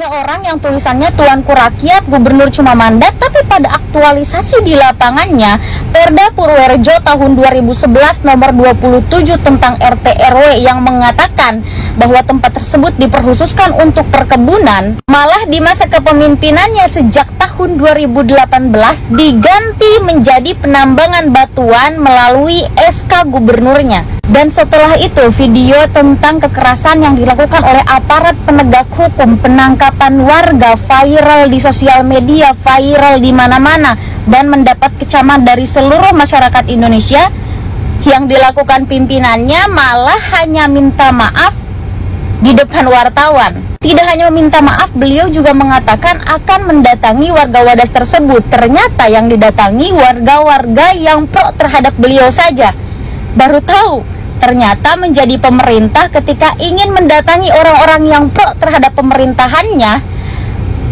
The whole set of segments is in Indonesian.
Ada orang yang tulisannya Tuanku Rakyat, Gubernur cuma mandat, tapi pada aktualisasi di lapangannya, Perda Purworejo tahun 2011 nomor 27 tentang RT RW yang mengatakan bahwa tempat tersebut diperkhususkan untuk perkebunan, malah di masa kepemimpinannya sejak tahun 2018 diganti menjadi penambangan batuan melalui SK Gubernurnya. Dan setelah itu video tentang kekerasan yang dilakukan oleh aparat penegak hukum, penangkapan warga viral di sosial media, viral di mana-mana, dan mendapat kecaman dari seluruh masyarakat Indonesia. Yang dilakukan pimpinannya malah hanya minta maaf di depan wartawan. Tidak hanya meminta maaf, beliau juga mengatakan akan mendatangi warga Wadas tersebut. Ternyata yang didatangi warga-warga yang pro terhadap beliau saja. Baru tahu ternyata menjadi pemerintah ketika ingin mendatangi orang-orang yang pro terhadap pemerintahannya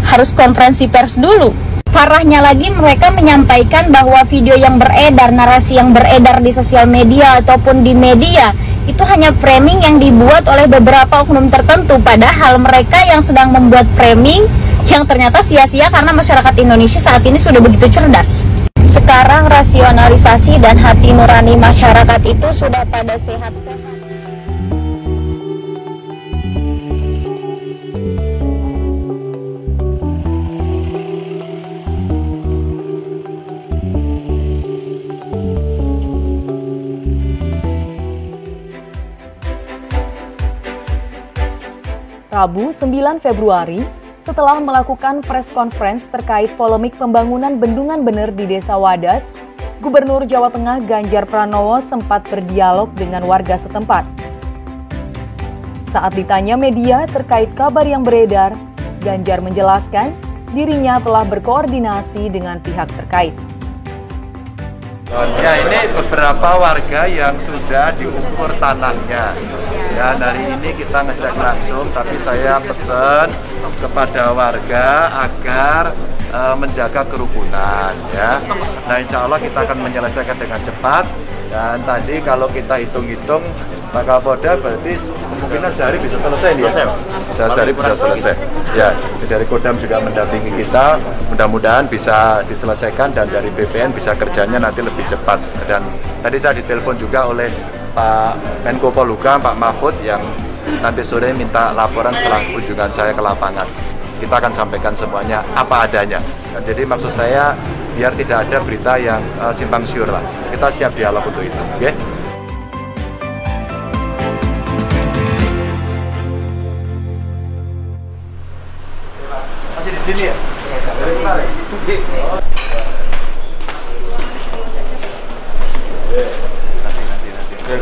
harus konferensi pers dulu. Parahnya lagi, mereka menyampaikan bahwa video yang beredar, narasi yang beredar di sosial media ataupun di media itu hanya framing yang dibuat oleh beberapa oknum tertentu, padahal mereka yang sedang membuat framing yang ternyata sia-sia karena masyarakat Indonesia saat ini sudah begitu cerdas. Sekarang rasionalisasi dan hati nurani masyarakat itu sudah pada sehat-sehat. Rabu 9 Februari, setelah melakukan press conference terkait polemik pembangunan bendungan bener di Desa Wadas, Gubernur Jawa Tengah Ganjar Pranowo sempat berdialog dengan warga setempat. Saat ditanya media terkait kabar yang beredar, Ganjar menjelaskan dirinya telah berkoordinasi dengan pihak terkait. Ya, ini beberapa warga yang sudah diukur tanahnya. Ya, hari ini kita ngecek langsung, tapi saya pesan kepada warga agar menjaga kerukunan. Ya. Nah, insya Allah kita akan menyelesaikan dengan cepat. Dan tadi kalau kita hitung-hitung, Pak Kapolda berarti kemungkinan sehari bisa selesai ya. Sehari bisa selesai. Ya, dari Kodam juga mendampingi kita. Mudah-mudahan bisa diselesaikan dan dari BPN bisa kerjanya nanti lebih cepat. Dan tadi saya ditelepon juga oleh Pak Menko Polhukam, Pak Mahfud, yang nanti sore minta laporan setelah kunjungan saya ke lapangan. Kita akan sampaikan semuanya apa adanya. Nah, jadi maksud saya biar tidak ada berita yang simpang siur lah. Kita siap dialog untuk itu, oke? Masih di sini ya? Dari kemarin.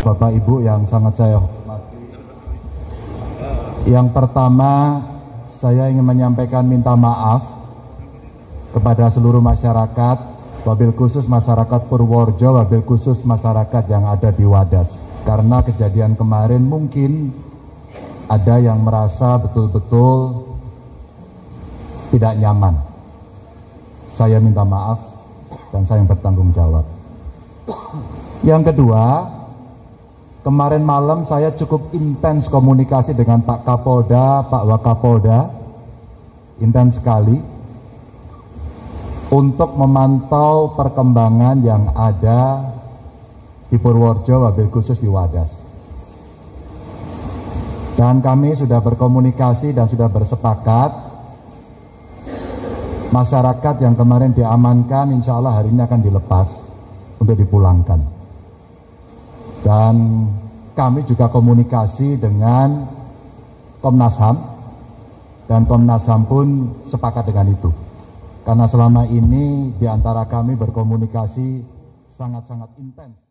Bapak Ibu yang sangat saya hormati. Yang pertama, saya ingin menyampaikan minta maaf kepada seluruh masyarakat, wabil khusus masyarakat Purworejo, wabil khusus masyarakat yang ada di Wadas. Karena kejadian kemarin mungkin ada yang merasa betul-betul tidak nyaman. Saya minta maaf dan saya bertanggung jawab. Yang kedua, kemarin malam saya cukup intens komunikasi dengan Pak Kapolda, Pak Wakapolda, intens sekali untuk memantau perkembangan yang ada di Purworejo, wabil khusus di Wadas. Dan kami sudah berkomunikasi dan sudah bersepakat masyarakat yang kemarin diamankan insya Allah hari ini akan dilepas untuk dipulangkan. Dan kami juga komunikasi dengan Komnas HAM, dan Komnas HAM pun sepakat dengan itu. Karena selama ini di antara kami berkomunikasi sangat-sangat intens.